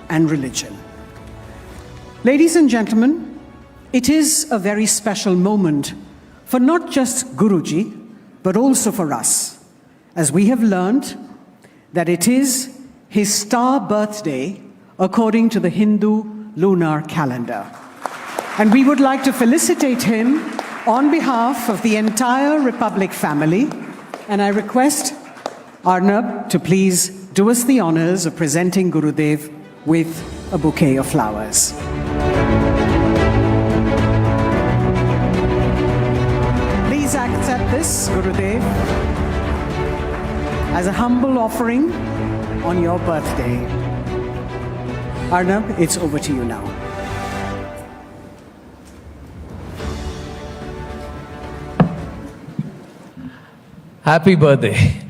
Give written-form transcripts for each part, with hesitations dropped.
and religion. Ladies and gentlemen, it is a very special moment for not just Guruji, but also for us, as we have learned that it is his star birthday according to the Hindu lunar calendar. And we would like to felicitate him on behalf of the entire Republic family, and I request Arnab to please do us the honors of presenting Gurudev with a bouquet of flowers. Please accept this, Gurudev, as a humble offering on your birthday. Arnab, it's over to you now. Happy birthday.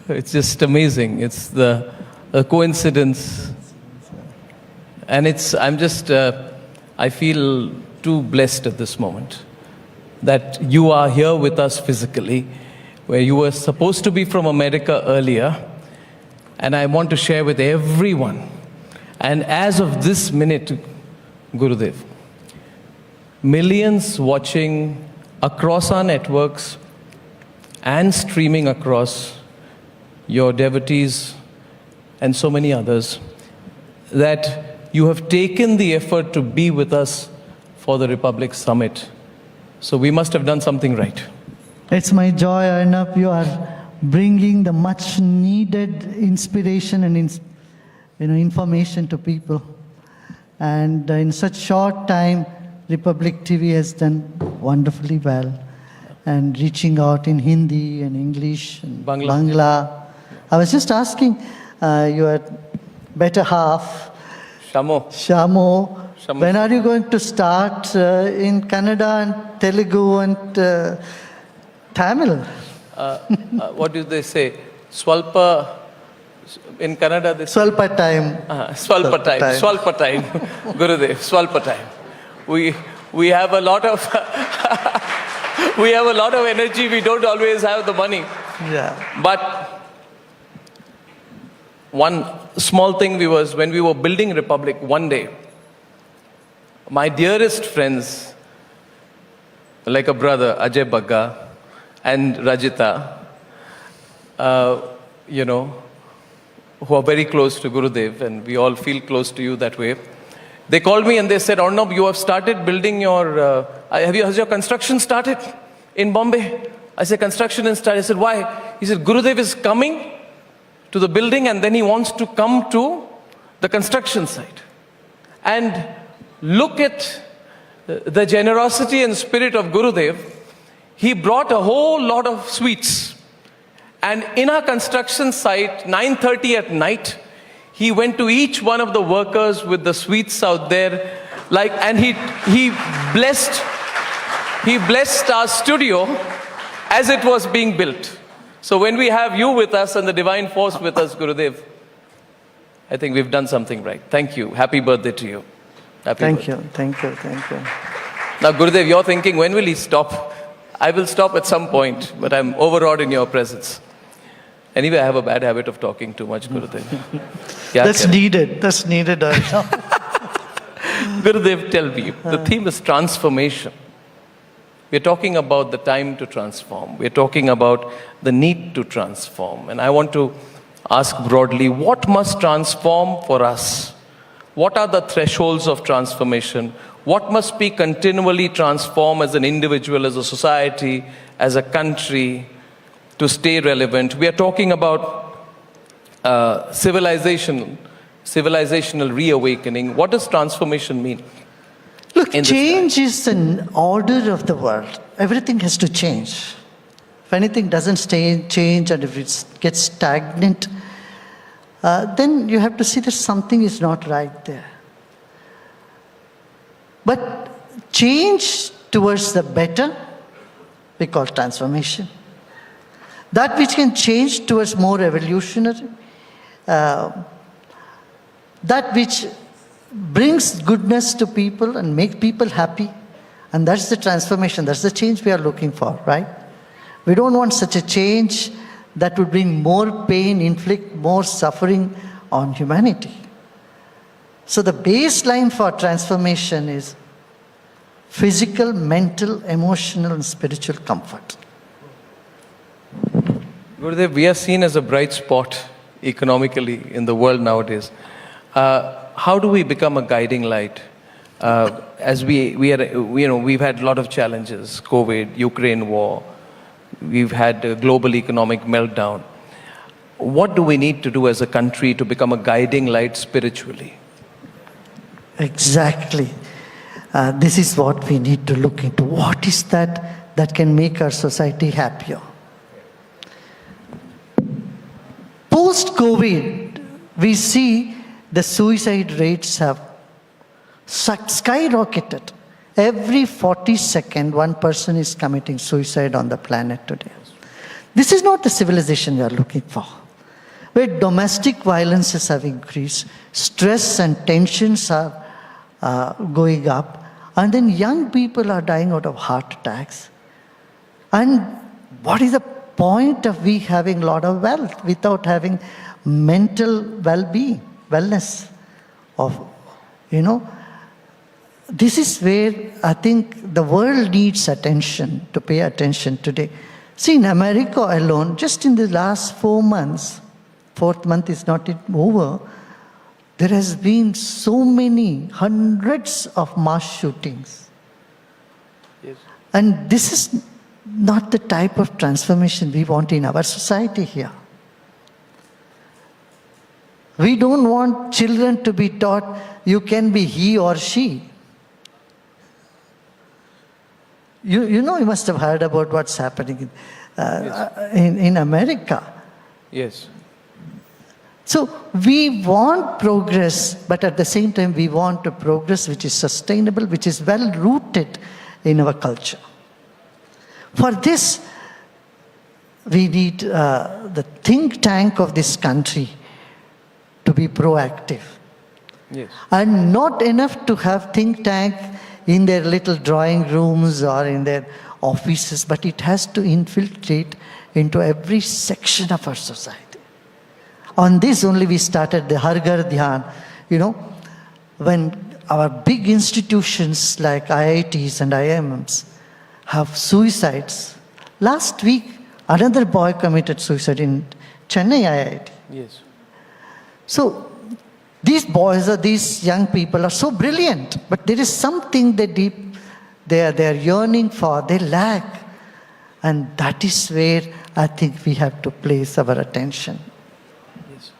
It's just amazing. It's a coincidence. And I feel too blessed at this moment that you are here with us physically, where you were supposed to be from America earlier. And I want to share with everyone, and as of this minute, Gurudev, millions watching across our networks and streaming across, your devotees and so many others, that you have taken the effort to be with us for the Republic Summit. So we must have done something right. It's my joy, Arnab. You are bringing the much needed inspiration and information to people. And in such short time, Republic TV has done wonderfully well, and reaching out in Hindi and English and Bangla. I was just asking your better half, Shamo, when are you going to start in Kannada and Telugu and Tamil? What do they say? Swalpa, in Kannada they say? Swalpa time. Swalpa time. Gurudev, Swalpa time. We have a lot of we have a lot of energy. We don't always have the money. Yeah. But one small thing when we were building Republic one day, my dearest friends, like a brother, Ajay Bagga and Rajita, who are very close to Gurudev, and we all feel close to you that way. They called me and they said, Arnab, you have started building your, has your construction started in Bombay? I said, construction is started. I said, why? He said, Gurudev is coming to the building and then he wants to come to the construction site. And look at the generosity and spirit of Gurudev. He brought a whole lot of sweets. And in our construction site, 9:30 at night, he went to each one of the workers with the sweets out there, and he blessed our studio as it was being built. So when we have you with us and the divine force with us, Gurudev, I think we've done something right. Thank you. Happy birthday to you. Thank you. Now, Gurudev, you're thinking, when will he stop? I will stop at some point, but I'm overawed in your presence. Anyway, I have a bad habit of talking too much, Gurudev. That's needed. Gurudev, tell me, the theme is transformation. We're talking about the time to transform. We're talking about the need to transform. And I want to ask broadly, what must transform for us? What are the thresholds of transformation? What must be continually transformed as an individual, as a society, as a country, to stay relevant? We are talking about civilizational reawakening. What does transformation mean? Look, change is an order of the world. Everything has to change. If anything doesn't change, and if it gets stagnant, then you have to see that something is not right there. But change towards the better, we call transformation. That which can change towards more evolutionary, that which brings goodness to people and make people happy, and that's the transformation, that's the change we are looking for, right? We don't want such a change that would bring more pain, inflict more suffering on humanity. So the baseline for transformation is physical, mental, emotional, and spiritual comfort. Gurudev, we are seen as a bright spot economically in the world nowadays. How do we become a guiding light? As we've had a lot of challenges: COVID, Ukraine war. We've had a global economic meltdown. What do we need to do as a country to become a guiding light spiritually? Exactly. This is what we need to look into. What is that can make our society happier? Post-COVID, we see the suicide rates have skyrocketed. Every 40 seconds, one person is committing suicide on the planet today. This is not the civilization we are looking for. Where domestic violences have increased, stress and tensions are going up, and then young people are dying out of heart attacks. And what is the point of we having a lot of wealth without having mental well-being, wellness of, this is where I think the world needs attention, to pay attention today. See, in America alone, just in the last 4 months, fourth month is not yet over, there has been so many, hundreds of mass shootings. Yes. And this is not the type of transformation we want in our society here. We don't want children to be taught you can be he or she. You must have heard about what's happening in America. Yes. So we want progress, but at the same time we want a progress which is sustainable, which is well rooted in our culture. For this, we need the think tank of this country to be proactive. Yes. And not enough to have think tank in their little drawing rooms or in their offices, but it has to infiltrate into every section of our society. On this only we started the Har Ghar Dhyan. When our big institutions like IITs and IIMs have suicides. Last week, another boy committed suicide in Chennai IIT. Yes. So these boys or these young people are so brilliant, but there is something they are yearning for, they lack. And that is where I think we have to place our attention. Yes.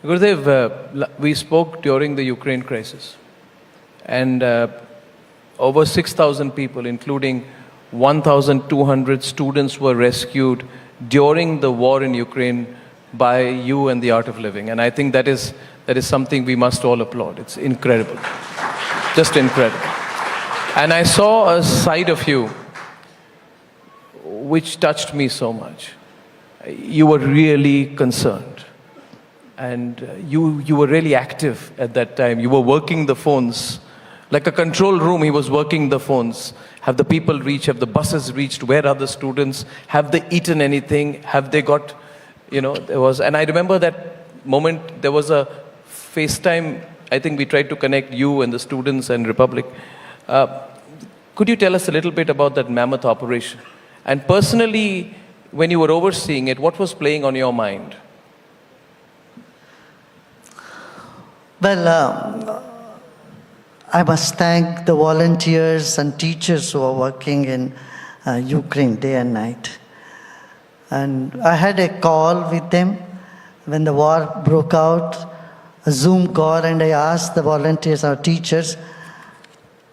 Gurudev, we spoke during the Ukraine crisis, and over 6,000 people, including 1,200 students, were rescued during the war in Ukraine by you and the Art of Living. And I think that is something we must all applaud. It's incredible. Just incredible. And I saw a side of you which touched me so much. You were really concerned. And you were really active at that time. You were working the phones. Like a control room, he was working the phones. Have the people reached? Have the buses reached? Where are the students? Have they eaten anything? Have they got, there was, and I remember that moment, there was a FaceTime, I think we tried to connect you and the students and Republic. Could you tell us a little bit about that mammoth operation? And personally, when you were overseeing it, what was playing on your mind? Well, I must thank the volunteers and teachers who are working in Ukraine day and night. And I had a call with them when the war broke out, a Zoom call, and I asked the volunteers or teachers,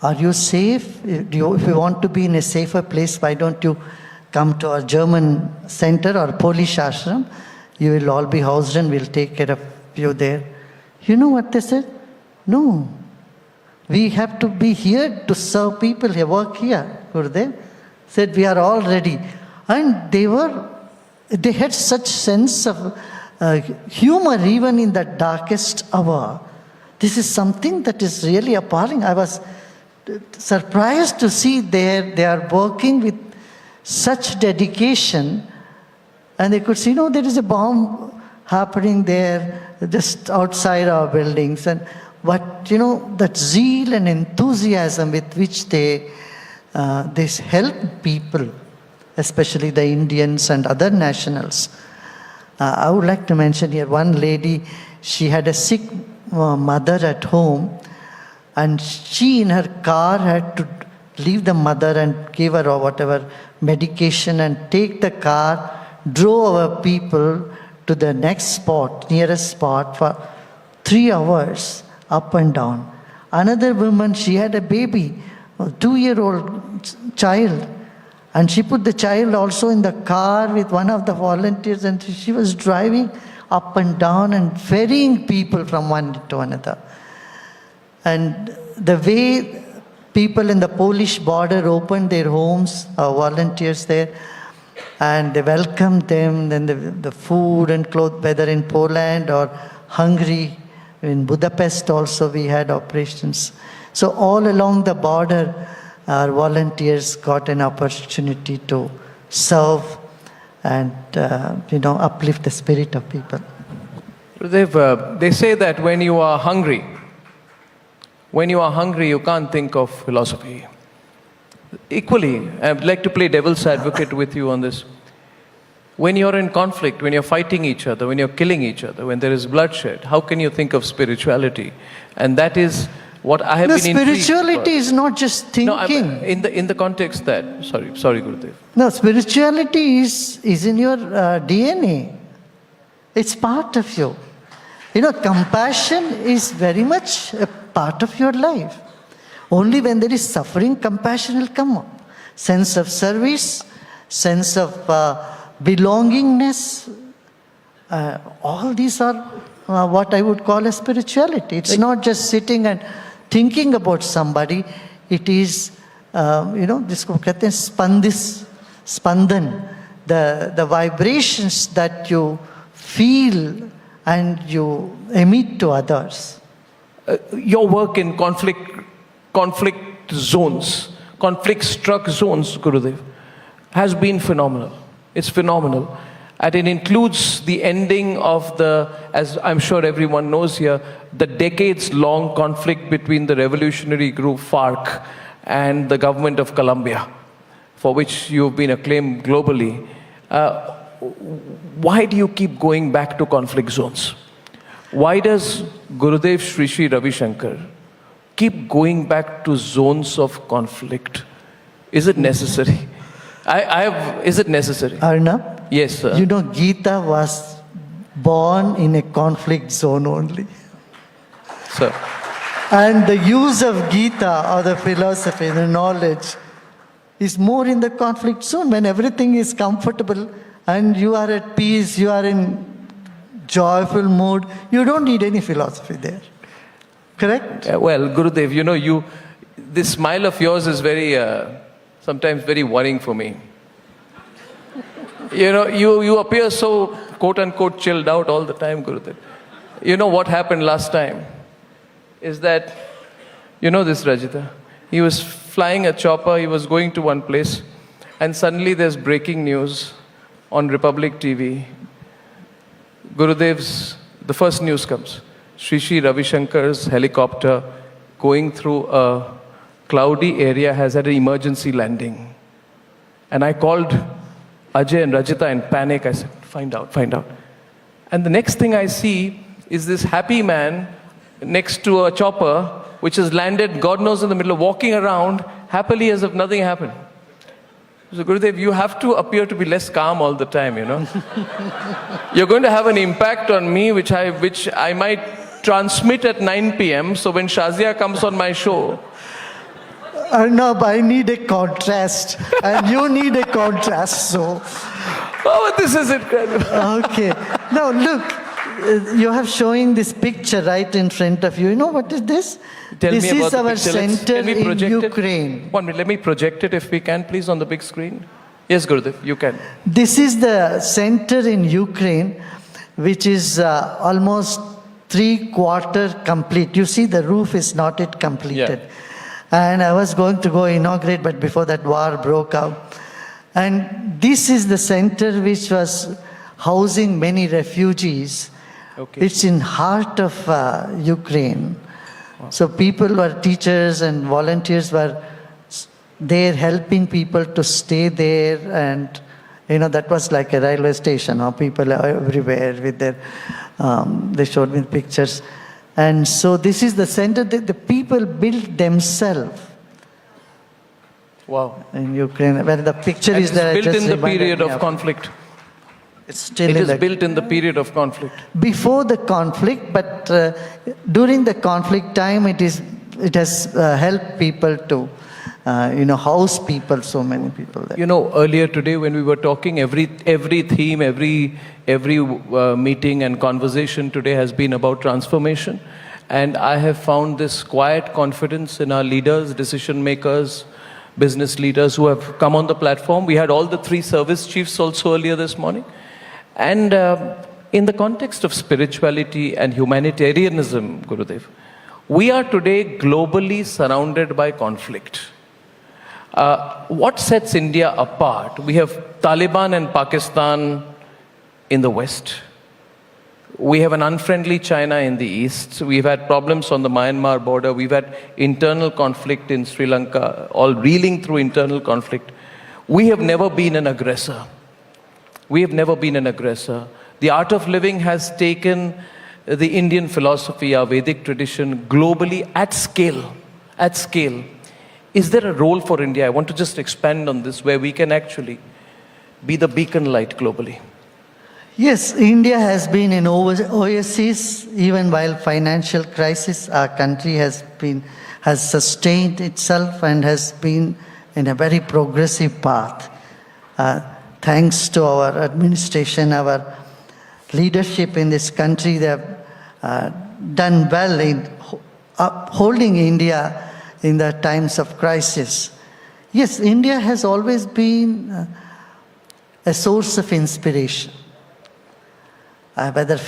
are you safe? If you want to be in a safer place, why don't you come to our German center or Polish ashram? You will all be housed and we'll take care of you there. You know what they said? No. We have to be here to serve people here, work here. Gurudev said, we are all ready. And they had such sense of humor even in that darkest hour. This is something that is really appalling. I was surprised to see they are working with such dedication And they could see, there is a bomb happening there just outside our buildings. And that zeal and enthusiasm with which they help people, especially the Indians and other nationals. I would like to mention here one lady, she had a sick mother at home, and she in her car had to leave the mother and give her or whatever medication and take the car, drove our people to the next spot, nearest spot for 3 hours up and down. Another woman, she had a baby, a 2-year-old child, and she put the child also in the car with one of the volunteers, and she was driving up and down and ferrying people from one to another. And the way people in the Polish border opened their homes, volunteers there, and they welcomed them, then the food and clothes, whether in Poland or Hungary, in Budapest also we had operations. So all along the border, our volunteers got an opportunity to serve and uplift the spirit of people. They say that when you are hungry, you can't think of philosophy. Equally, I'd like to play devil's advocate with you on this. When you're in conflict, when you're fighting each other, when you're killing each other, when there is bloodshed, how can you think of spirituality? And that is what I have been intrigued spirituality is not just thinking. No, in the context that, sorry, Gurudev. No, spirituality is in your DNA. It's part of you. Compassion is very much a part of your life. Only when there is suffering, compassion will come up. Sense of service, sense of belongingness, all these are what I would call a spirituality. It's not just sitting and thinking about somebody. It is, this spandan, the vibrations that you feel and you emit to others. Your work in conflict zones, conflict-struck zones, Gurudev, has been phenomenal. It's phenomenal. And it includes the ending of as I'm sure everyone knows here, the decades-long conflict between the revolutionary group FARC and the government of Colombia, for which you've been acclaimed globally. Why do you keep going back to conflict zones? Why does Gurudev Sri Sri Ravishankar keep going back to zones of conflict? Is it necessary? Is it necessary? Arnab? Yes, sir. Gita was born in a conflict zone only. Sir. And the use of Gita or the philosophy, the knowledge, is more in the conflict zone when everything is comfortable and you are at peace, you are in joyful mood. You don't need any philosophy there. Correct? Well, Gurudev, this smile of yours is sometimes very worrying for me. You appear so quote-unquote chilled out all the time, Gurudev. You know what happened last time? Is that, this Rajita? He was flying a chopper, he was going to one place, and suddenly there's breaking news on Republic TV. The first news comes. Sri Sri Ravishankar's helicopter going through a cloudy area has had an emergency landing. And I called Ajay and Rajita in panic. I said, find out. And the next thing I see is this happy man next to a chopper, which has landed, God knows, in the middle of walking around happily as if nothing happened. So Gurudev, you have to appear to be less calm all the time, You're going to have an impact on me, which I might transmit at 9 p.m. So when Shazia comes on my show, Arnab, I need a contrast, and you need a contrast, so... Oh, this is incredible. Okay. Now, look, you have showing this picture right in front of you. You know what is this? Tell this me is about our the picture. center Can we project in Ukraine. 1 minute, let me project it if we can, please, on the big screen. Yes, Gurudev, you can. This is the center in Ukraine, which is almost 3/4 complete. You see, the roof is not yet completed. Yeah. And I was going to go inaugurate, but before that war broke out. And this is the center which was housing many refugees. Okay. It's in heart of Ukraine. So people were teachers and volunteers were there helping people to stay there, and that was like a railway station. People are everywhere with their, they showed me pictures. And so this is the center that the people built themselves. Wow. In Ukraine, where the picture And is it's there. built in the period of conflict. It's still It in is the, built in the period of conflict. before the conflict, but during the conflict time, it has helped people to, house people, so many people there. Earlier today when we were talking, every theme, every meeting and conversation today has been about transformation. And I have found this quiet confidence in our leaders, decision makers, business leaders who have come on the platform. We had all the 3 service chiefs also earlier this morning. And in the context of spirituality and humanitarianism, Gurudev, we are today globally surrounded by conflict. What sets India apart? We have Taliban and Pakistan in the west. We have an unfriendly China in the east. We've had problems on the Myanmar border. We've had internal conflict in Sri Lanka, all reeling through internal conflict. We have never been an aggressor. We have never been an aggressor. The art of living has taken the Indian philosophy, our Vedic tradition, globally at scale. At scale. Is there a role for India? I want to just expand on this, where we can actually be the beacon light globally. Yes, India has been an oasis even while financial crisis. Our country has sustained itself and has been in a very progressive path. Thanks to our administration, our leadership in this country, they have done well in upholding India in the times of crisis. Yes, India has always been a source of inspiration. Whether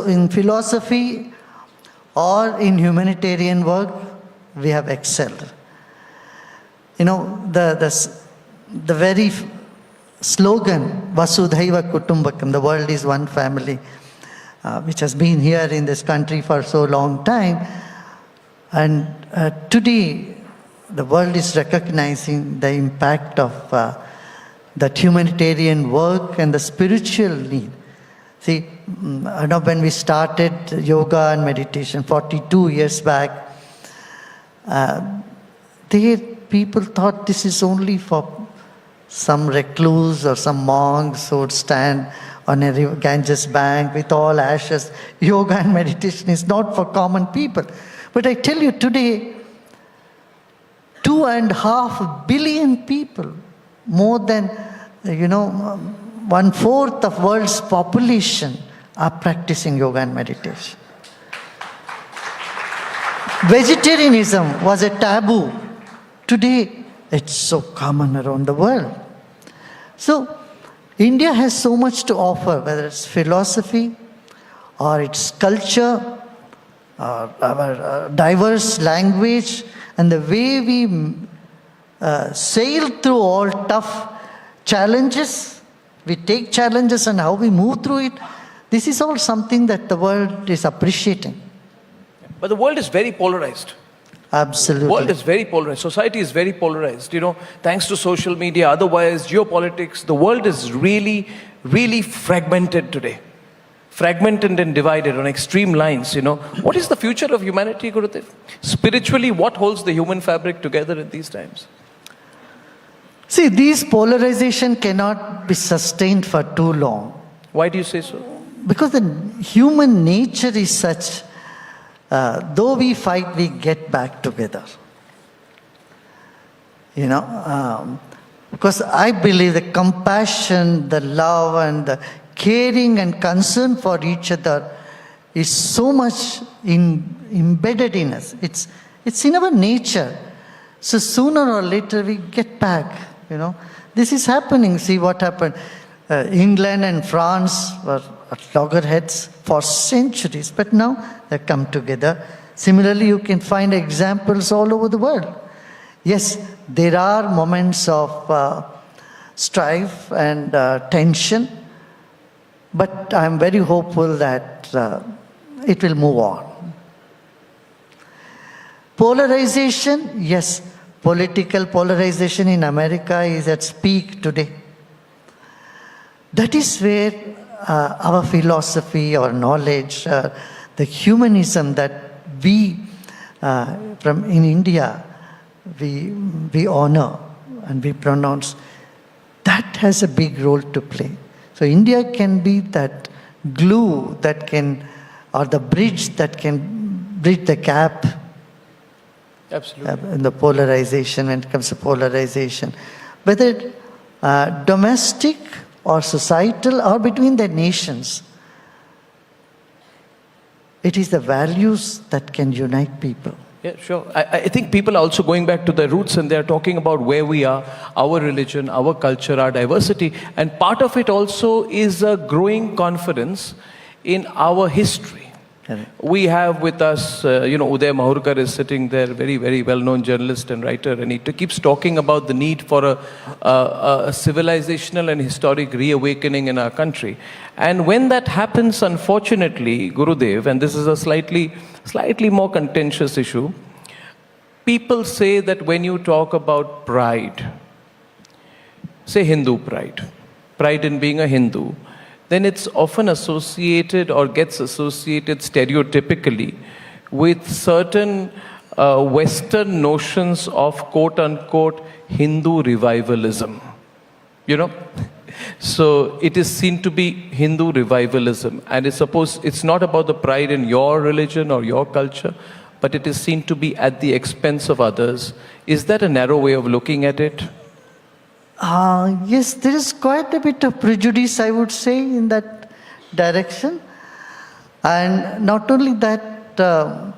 in philosophy or in humanitarian work, we have excelled. The very slogan, Vasudhaiva Kutumbakam, the world is one family, which has been here in this country for so long time. And today, the world is recognizing the impact of that humanitarian work and the spiritual need. See, when we started yoga and meditation 42 years back, people thought this is only for some recluse or some monks who would stand on a Ganges bank with all ashes. Yoga and meditation is not for common people. But I tell you today, 2.5 billion people, more than 1/4 of world's population are practicing yoga and meditation. Vegetarianism was a taboo. Today, it's so common around the world. So, India has so much to offer, whether it's philosophy or its culture, or our diverse language, and the way we sail through all tough challenges. We take challenges and how we move through it. This is all something that the world is appreciating. But the world is very polarized. Absolutely. The world is very polarized. Society is very polarized. Thanks to social media, otherwise, geopolitics, the world is really, really fragmented today. Fragmented and divided on extreme lines, What is the future of humanity, Gurudev? Spiritually, what holds the human fabric together in these times? See, these polarization cannot be sustained for too long. Why do you say so? Because the human nature is such, though we fight, we get back together. Because I believe the compassion, the love, and the caring and concern for each other is so much embedded in us. It's in our nature. So sooner or later we get back. This is happening. See what happened. England and France were at loggerheads for centuries, but now they come together. Similarly, you can find examples all over the world. Yes, there are moments of strife and tension, But I'm very hopeful that it will move on. Polarization, yes, political polarization in America is at peak today. That is where our philosophy, our knowledge, the humanism that we from in India we honor and we pronounce, that has a big role to play. So India can be that glue that can, or the bridge that can bridge the gap. Absolutely. In the polarization, when it comes to polarization, whether domestic or societal or between the nations, it is the values that can unite people. Yeah, sure. I think people are also going back to their roots and they're talking about where we are, our religion, our culture, our diversity. And part of it also is a growing confidence in our history. We have with us, Uday Mahurkar is sitting there, very, very well-known journalist and writer, and he keeps talking about the need for a civilizational and historic reawakening in our country. And when that happens, unfortunately, Gurudev, and this is a slightly more contentious issue, people say that when you talk about pride, say Hindu pride in being a Hindu, then it's often associated or gets associated stereotypically with certain Western notions of quote-unquote Hindu revivalism. So it is seen to be Hindu revivalism, and it's not about the pride in your religion or your culture, but it is seen to be at the expense of others. Is that a narrow way of looking at it? Yes, there is quite a bit of prejudice, I would say, in that direction. And not only that, there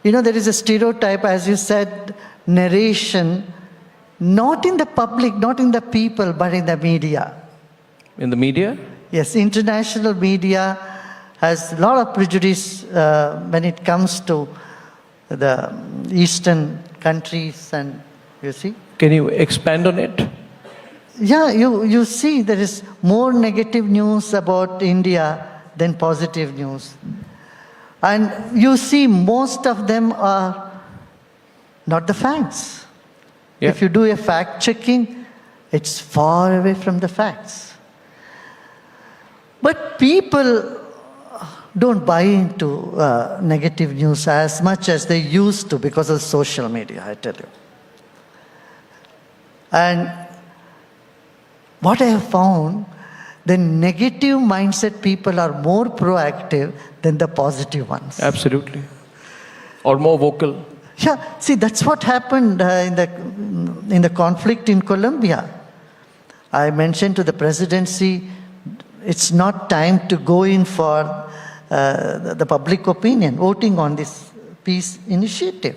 is a stereotype, as you said, narration, not in the public, not in the people, but in the media. In the media? Yes, international media has a lot of prejudice when it comes to the Eastern countries, and you see. Can you expand on it? Yeah, you see there is more negative news about India than positive news. And you see most of them are not the facts. Yeah. If you do a fact checking, it's far away from the facts. But people don't buy into negative news as much as they used to because of social media, I tell you. And what I have found, the negative mindset people are more proactive than the positive ones. Absolutely. Or more vocal. Yeah, see, that's what happened in the conflict in Colombia. I mentioned to the presidency, it's not time to go in for the public opinion, voting on this peace initiative.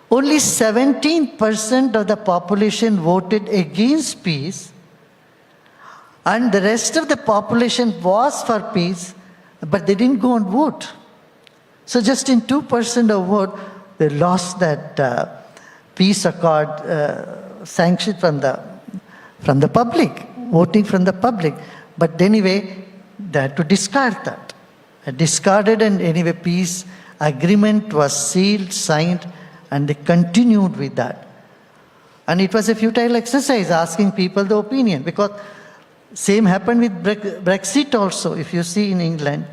Only 17% of the population voted against peace, and the rest of the population was for peace, but they didn't go and vote. So just in 2% of vote, they lost that peace accord sanction from the public, voting from the public. But anyway, they had to discard that. Discarded, and anyway, peace agreement was sealed, signed, and they continued with that. And it was a futile exercise asking people the opinion, because same happened with Brexit also. If you see in England,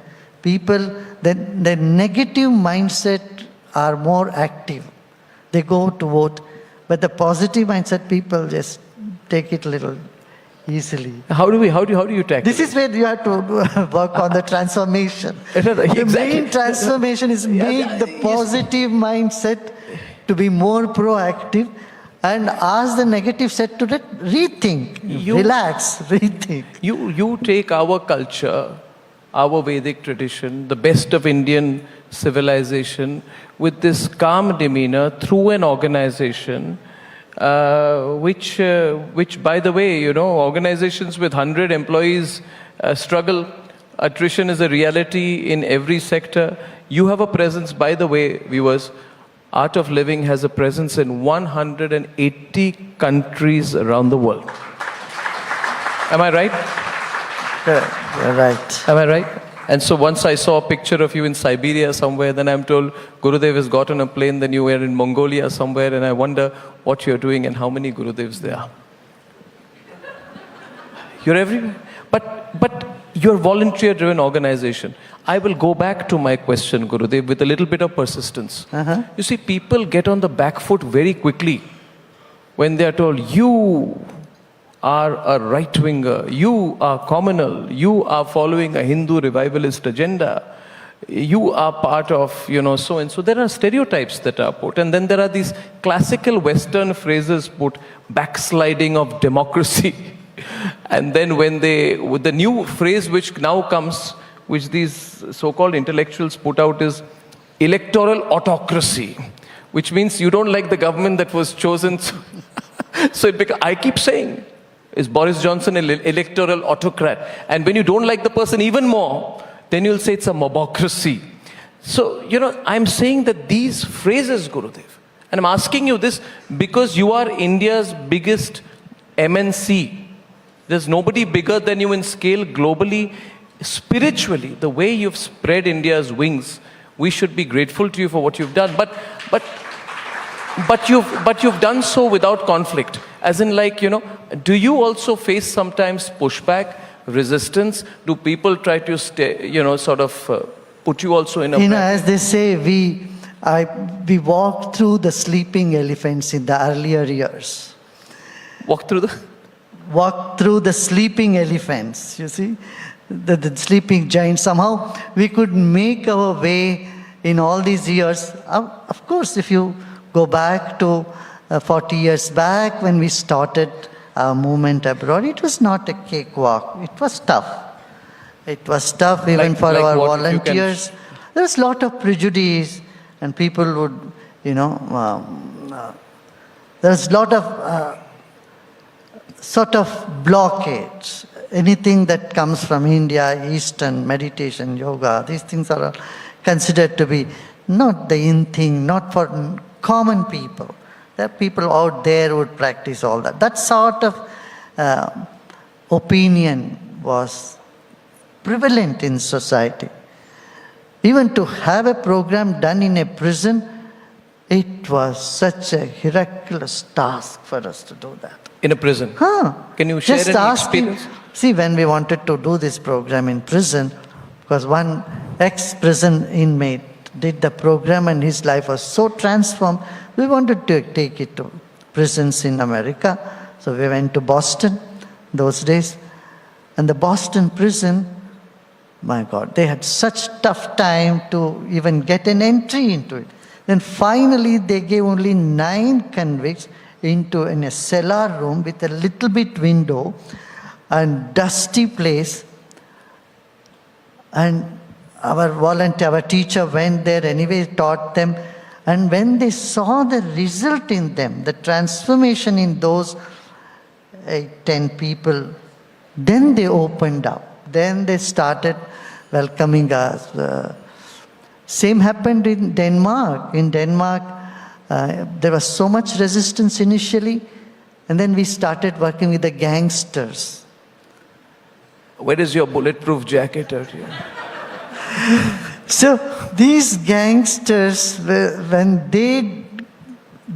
people, the negative mindset are more active. They go to vote. But the positive mindset people just take it a little easily. How do you tackle this is where you have to work on the transformation. The main transformation is make the positive mindset to be more proactive, and ask the negative set to rethink, relax, rethink. You take our culture, our Vedic tradition, the best of Indian civilization, with this calm demeanor through an organization, which by the way, organizations with 100 employees struggle. Attrition is a reality in every sector. You have a presence, by the way, viewers. Art of Living has a presence in 180 countries around the world. Am I right? Correct. You're right. Am I right? And so once I saw a picture of you in Siberia somewhere, then I'm told Gurudev has got on a plane, then you were in Mongolia somewhere, and I wonder what you're doing and how many Gurudevs there are. You're everywhere. But you're a volunteer-driven organization. I will go back to my question, Gurudev, with a little bit of persistence. You see, people get on the back foot very quickly when they are told, you are a right-winger, you are communal, you are following a Hindu revivalist agenda, you are part of, so and so. There are stereotypes that are put, and then there are these classical Western phrases put, backsliding of democracy. And then with the new phrase which now comes, which these so-called intellectuals put out, is electoral autocracy, which means you don't like the government that was chosen. So I keep saying, is Boris Johnson an electoral autocrat? And when you don't like the person even more, then you'll say it's a mobocracy. So, I'm saying that these phrases, Gurudev, and I'm asking you this because you are India's biggest MNC. There's nobody bigger than you in scale globally. Spiritually, the way you've spread India's wings, we should be grateful to you for what you've done. But you've done so without conflict. As in, do you also face sometimes pushback, resistance? Do people try to put you also in a... as they say, we walked through the sleeping elephants in the earlier years. Walk through the sleeping elephants, you see? The sleeping giants. Somehow we could make our way in all these years. Of course, if you go back to 40 years back when we started our movement abroad, it was not a cakewalk. It was tough. It was tough even for our volunteers. There was a lot of prejudice, and people would, there was a lot of sort of blockades. Anything that comes from India, Eastern, meditation, yoga, these things are considered to be not the in thing, not for common people. There are people out there who would practice all that. That sort of opinion was prevalent in society. Even to have a program done in a prison, it was such a Herculean task for us to do that. In a prison? Can you share any experience? See, when we wanted to do this program in prison, because one ex-prison inmate did the program and his life was so transformed, we wanted to take it to prisons in America. So we went to Boston those days. And the Boston prison, my God, they had such tough time to even get an entry into it. Then finally they gave only 9 convicts into in a cellar room with a little bit window and dusty place. And our teacher went there anyway, taught them. And when they saw the result in them, the transformation in those 10 people, then they opened up. Then they started welcoming us. Same happened in Denmark. In Denmark, there was so much resistance initially, and then we started working with the gangsters. Where is your bulletproof jacket out here? So these gangsters, when they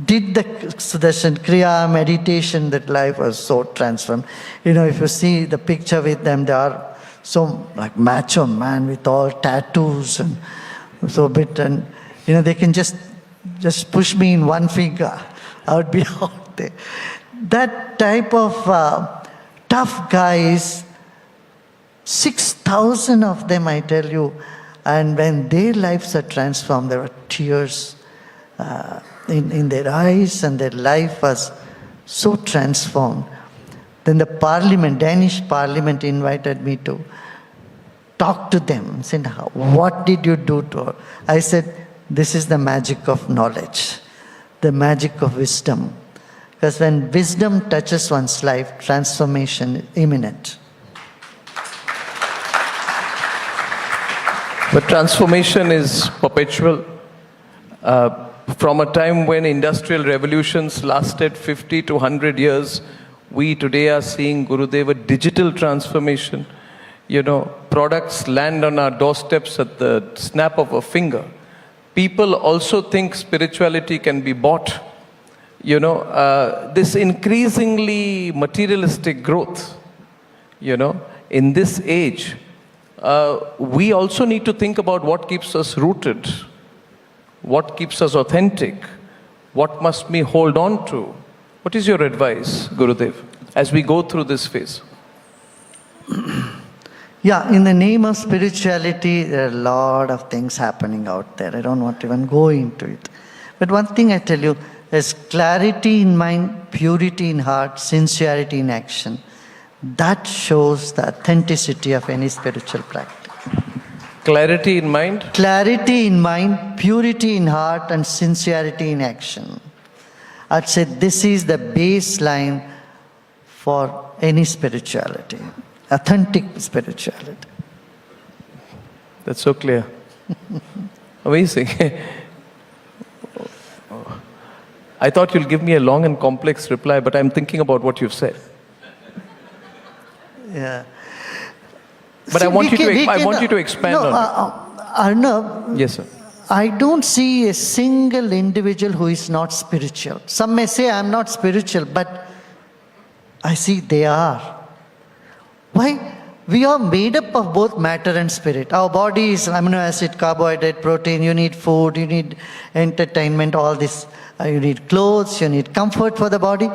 did the Sudarshan Kriya meditation, that life was so transformed. If you see the picture with them, they are so like macho man with all tattoos and so bit, and they can just push me in one finger. I would be out there. That type of tough guys, 6,000 of them, I tell you, and when their lives are transformed, there were tears in their eyes, and their life was so transformed. Then the Danish parliament invited me to talk to them. Said, what did you do to her? I said, this is the magic of knowledge, the magic of wisdom. Because when wisdom touches one's life, transformation is imminent. But transformation is perpetual. From a time when industrial revolutions lasted 50 to 100 years, we today are seeing, Gurudev, a digital transformation. products land on our doorsteps at the snap of a finger. People also think spirituality can be bought. This increasingly materialistic growth, in this age, we also need to think about what keeps us rooted, what keeps us authentic, what must we hold on to. What is your advice, Gurudev, as we go through this phase? Yeah, in the name of spirituality, there are a lot of things happening out there. I don't want to even go into it. But one thing I tell you, is clarity in mind, purity in heart, sincerity in action. That shows the authenticity of any spiritual practice. Clarity in mind? Clarity in mind, purity in heart, and sincerity in action. I'd say this is the baseline for any spirituality, authentic spirituality. That's so clear. Amazing. I thought you'll give me a long and complex reply, but I'm thinking about what you've said. Yeah. But I want you to expand on it. Arnab, Yes, sir. I don't see a single individual who is not spiritual. Some may say I'm not spiritual, but I see they are. Why? We are made up of both matter and spirit. Our body is amino acid, carbohydrate, protein. You need food, you need entertainment, all this. You need clothes, you need comfort for the body.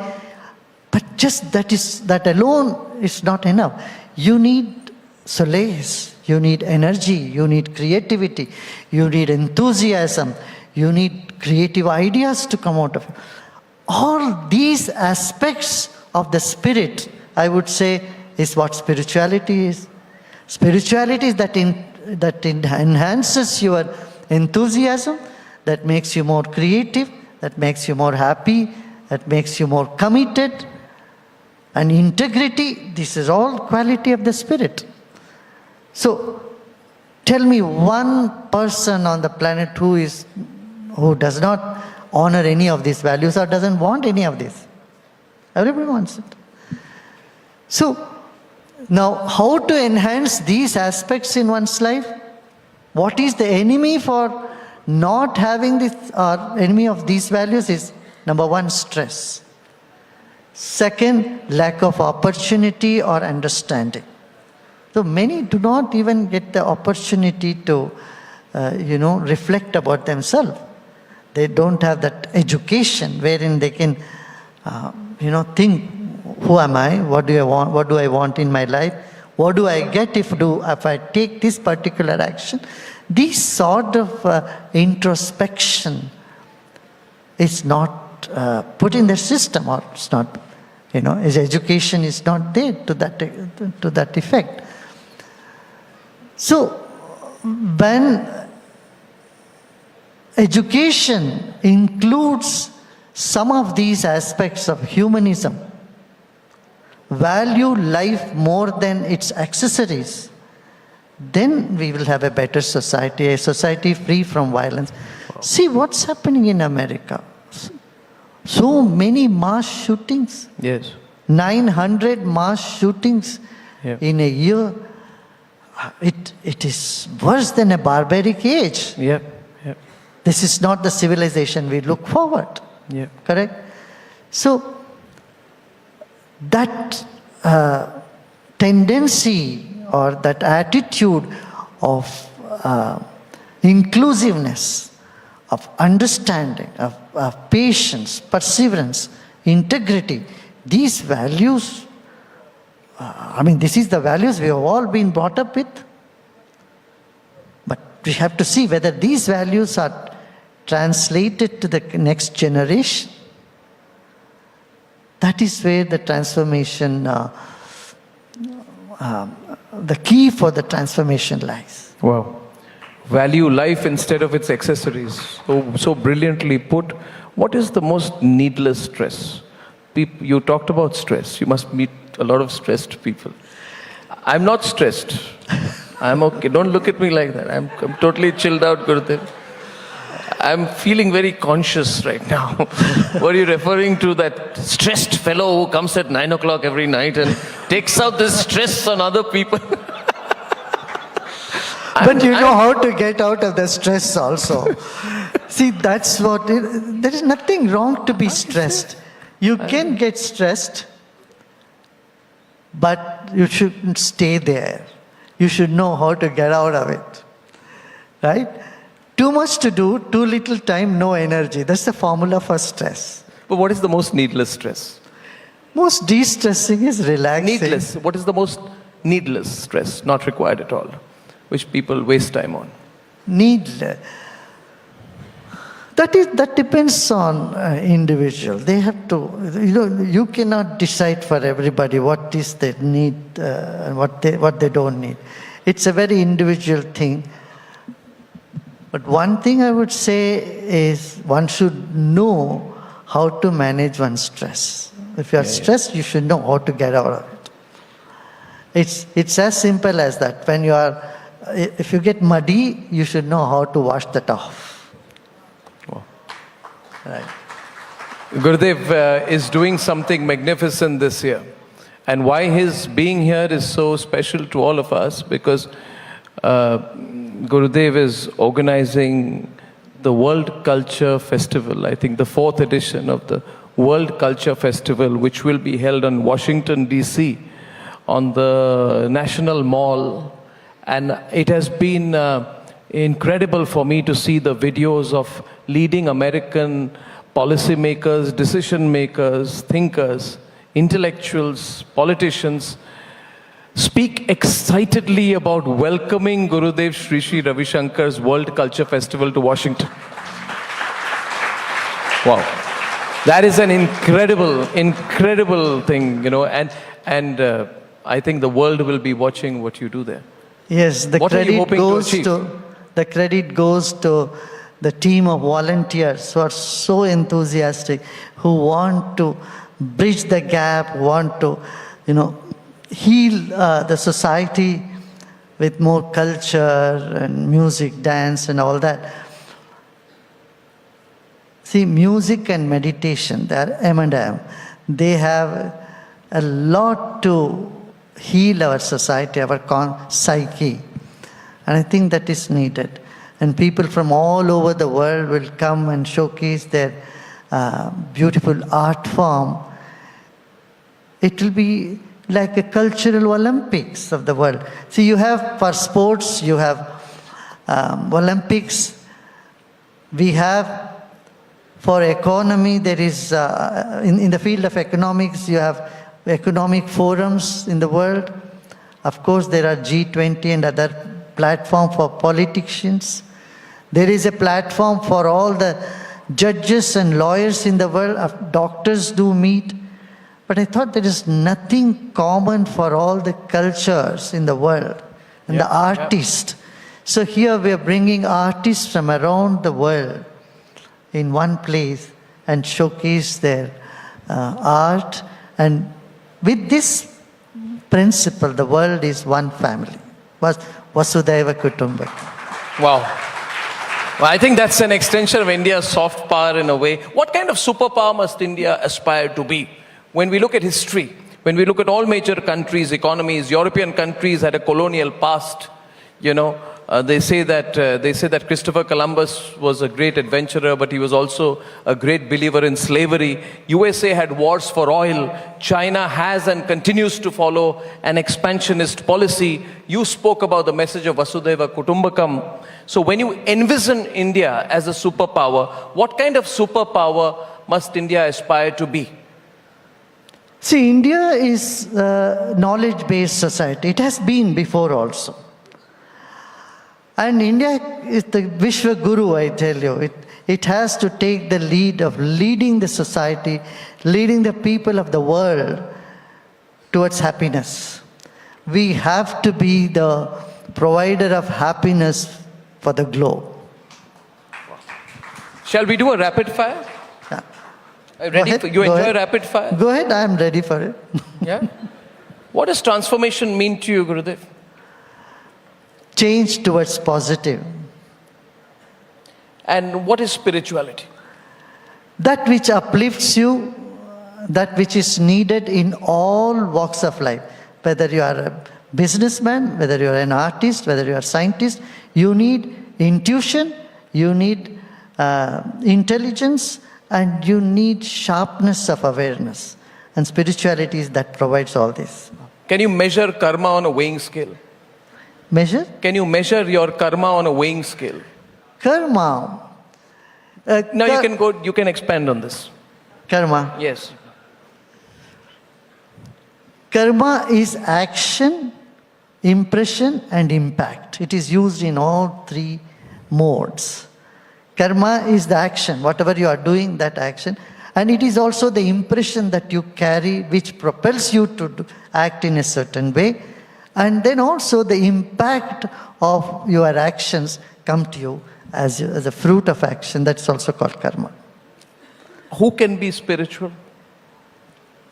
But just that alone is not enough. You need solace, you need energy, you need creativity, you need enthusiasm, you need creative ideas to come out of it. All these aspects of the spirit, I would say, is what spirituality is. Spirituality is that enhances your enthusiasm, that makes you more creative, that makes you more happy, that makes you more committed. And integrity, this is all quality of the spirit. So, tell me one person on the planet who does not honor any of these values or doesn't want any of this. Everybody wants it. So, now how to enhance these aspects in one's life? What is the enemy for not having this, or enemy of these values is, number one, stress. Second, lack of opportunity or understanding. So many do not even get the opportunity to, reflect about themselves. They don't have that education wherein they can, think, who am I? What do I want? What do I want in my life? What do I get if I take this particular action? This sort of introspection is not put in the system, or it's not, his education is not there to that effect. So, when education includes some of these aspects of humanism, value life more than its accessories, then we will have a better society, a society free from violence. Wow. See what's happening in America. So many mass shootings. Yes. 900 mass shootings in a year. It is worse than a barbaric age. Yep. This is not the civilization we look forward. Yep. Correct? So, that tendency or that attitude of inclusiveness, of understanding, of patience, perseverance, integrity, these values, this is the values we have all been brought up with. But we have to see whether these values are translated to the next generation. That is where the transformation, the key for the transformation lies. Wow. Value life instead of its accessories. So brilliantly put. What is the most needless stress? You talked about stress. You must meet a lot of stressed people. I'm not stressed. I'm okay. Don't look at me like that. I'm totally chilled out, Gurudev. I'm feeling very conscious right now. What are you referring to? That stressed fellow who comes at 9 o'clock every night and takes out this stress on other people? But you know how to get out of the stress also. See, that's what there is nothing wrong to be stressed. You can get stressed, but you shouldn't stay there. You should know how to get out of it. Right? Too much to do, too little time, no energy. That's the formula for stress. But what is the most needless stress? Most de-stressing is relaxing. Needless. What is the most needless stress, not required at all, which people waste time on? Needless. That depends on individual. They have to, you cannot decide for everybody what is they need and what they don't need. It's a very individual thing. But one thing I would say is one should know how to manage one's stress. If you are stressed, you should know how to get out of it. It's as simple as that. If you get muddy, you should know how to wash that off. Wow. Right. Gurudev is doing something magnificent this year. And why his being here is so special to all of us, because Gurudev is organizing the World Culture Festival, I think the 4th edition of the World Culture Festival, which will be held in Washington, D.C., on the National Mall. And it has been incredible for me to see the videos of leading American policymakers, decision makers, thinkers, intellectuals, politicians speak excitedly about welcoming Gurudev Sri Sri Ravishankar's World Culture Festival to Washington. Wow. That is an incredible thing, and I think the world will be watching what you do there. Yes, the What are you hoping to achieve? The credit goes to the team of volunteers who are so enthusiastic, who want to bridge the gap, want to, heal the society with more culture and music, dance and all that. See, music and meditation, they are M&M. They have a lot to heal our society, our psyche. And I think that is needed. And people from all over the world will come and showcase their beautiful art form. It will be like a cultural Olympics of the world. See, you have for sports, you have Olympics. We have for economy, there is, in the field of economics, you have economic forums in the world. Of course, there are G20 and other platforms for politicians. There is a platform for all the judges and lawyers in the world. Doctors do meet. But I thought there is nothing common for all the cultures in the world and the artists. So here we are bringing artists from around the world in one place and showcase their art. And with this principle, the world is one family. Vasudhaiva Kutumbakam. Wow. Well, I think that's an extension of India's soft power in a way. What kind of superpower must India aspire to be? When we look at history, when we look at all major countries, economies, European countries had a colonial past. They say that Christopher Columbus was a great adventurer, but he was also a great believer in slavery. USA had wars for oil. China has and continues to follow an expansionist policy. You spoke about the message of Vasudhaiva Kutumbakam. So when you envision India as a superpower, what kind of superpower must India aspire to be? See, India is a knowledge-based society. It has been before also. And India is the Vishwa Guru, I tell you. It has to take the lead of leading the society, leading the people of the world towards happiness. We have to be the provider of happiness for the globe. Shall we do a rapid fire? Yeah. You enjoy rapid fire? Go ahead, I am ready for it. Yeah? What does transformation mean to you, Gurudev? Change towards positive. And what is spirituality? That which uplifts you, that which is needed in all walks of life. Whether you are a businessman, whether you are an artist, whether you are a scientist, you need intuition, you need intelligence, and you need sharpness of awareness. And spirituality is that provides all this. Can you measure karma on a weighing scale? Measure? Can you measure your karma on a weighing scale? Karma. Now you can expand on this. Karma. Yes. Karma is action, impression, and impact. It is used in all three modes. Karma is the action, whatever you are doing, that action. And it is also the impression that you carry which propels you to act in a certain way. And then also the impact of your actions come to you as a fruit of action. That's also called karma. Who can be spiritual?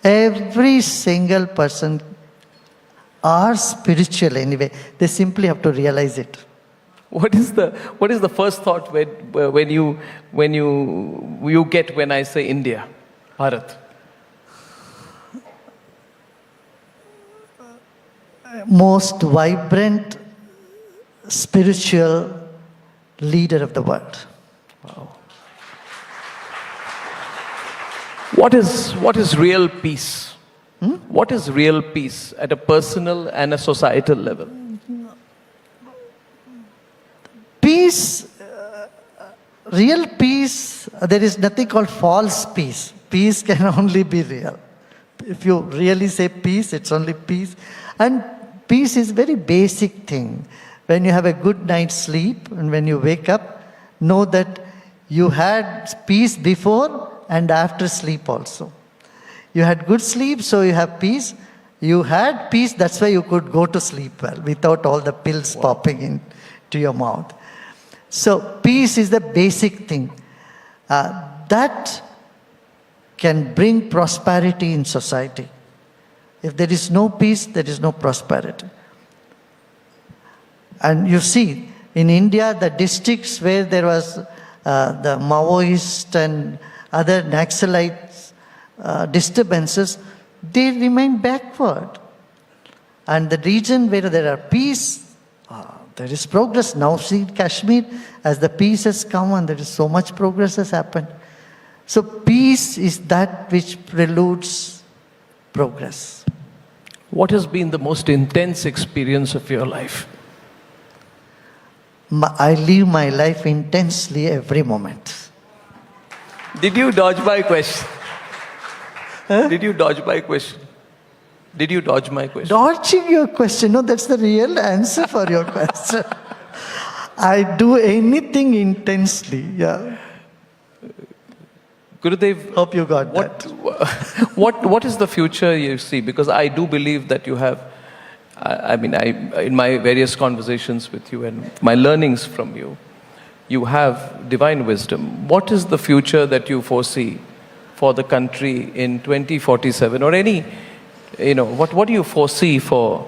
Every single person are spiritual anyway. They simply have to realize it. What is the first thought when you get when I say India, Bharat? Most vibrant spiritual leader of the world. Wow. What is real peace? What is real peace at a personal and a societal level? Peace, real peace, there is nothing called false peace. Peace can only be real. If you really say peace, it's only peace. And peace is very basic thing. When you have a good night's sleep and when you wake up, know that you had peace before and after sleep also. You had good sleep, so you have peace. You had peace, that's why you could go to sleep well without all the pills popping into your mouth. So peace is the basic thing. That can bring prosperity in society. If there is no peace, there is no prosperity. And you see, in India, the districts where there was the Maoist and other Naxalites disturbances, they remain backward. And the region where there are peace, there is progress. Now see Kashmir, as the peace has come and there is so much progress has happened. So peace is that which preludes progress. What has been the most intense experience of your life? I live my life intensely every moment. Did you dodge my question? Huh? Did you dodge my question? Did you dodge my question? Dodging your question, no, that's the real answer for your question. I do anything intensely, yeah. Gurudev, hope you got that. What is the future you see? Because I do believe that you have, in my various conversations with you and my learnings from you, you have divine wisdom. What is the future that you foresee for the country in 2047 or any, what do you foresee for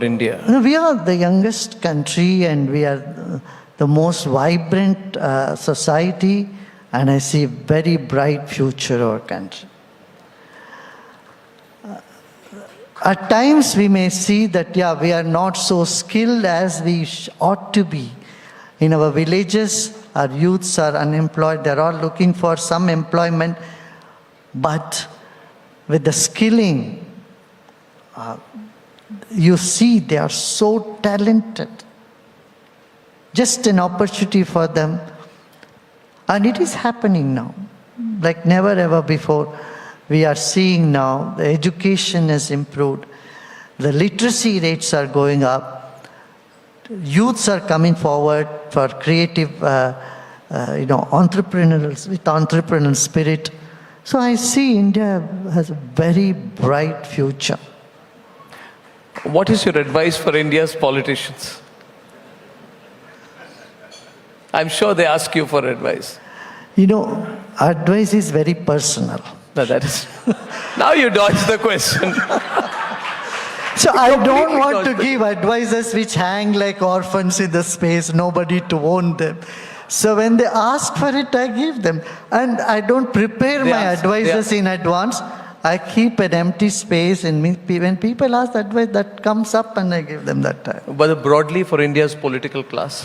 India? We are the youngest country and we are the most vibrant society, and I see a very bright future of our country. At times we may see that, we are not so skilled as we ought to be. In our villages, our youths are unemployed, they're all looking for some employment, but with the skilling, you see they are so talented. Just an opportunity for them. And it is happening now, like never ever before. We are seeing now the education has improved. The literacy rates are going up. Youths are coming forward for creative, entrepreneurial, with entrepreneurial spirit. So I see India has a very bright future. What is your advice for India's politicians? I'm sure they ask you for advice. Advice is very personal. No, that is... Now you dodge the question. So I don't want to give advices which hang like orphans in the space, nobody to own them. So when they ask for it, I give them. And I don't prepare my advices in advance. I keep an empty space in me. When people ask that way, that comes up and I give them that time. But broadly for India's political class.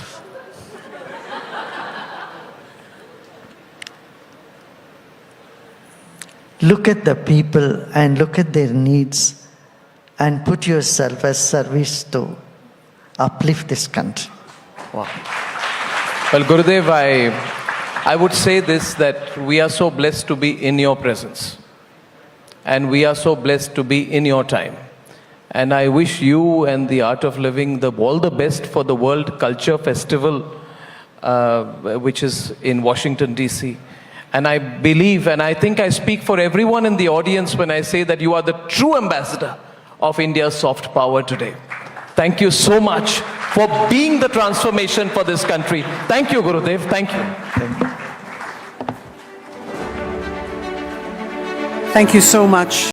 Look at the people and look at their needs and put yourself as service to uplift this country. Wow. Well, Gurudev, I would say this, that we are so blessed to be in your presence. And we are so blessed to be in your time. And I wish you and the Art of Living all the best for the World Culture Festival, which is in Washington, D.C. And I believe, and I think I speak for everyone in the audience when I say that you are the true ambassador of India's soft power today. Thank you so much for being the transformation for this country. Thank you, Gurudev. Thank you. Thank you so much.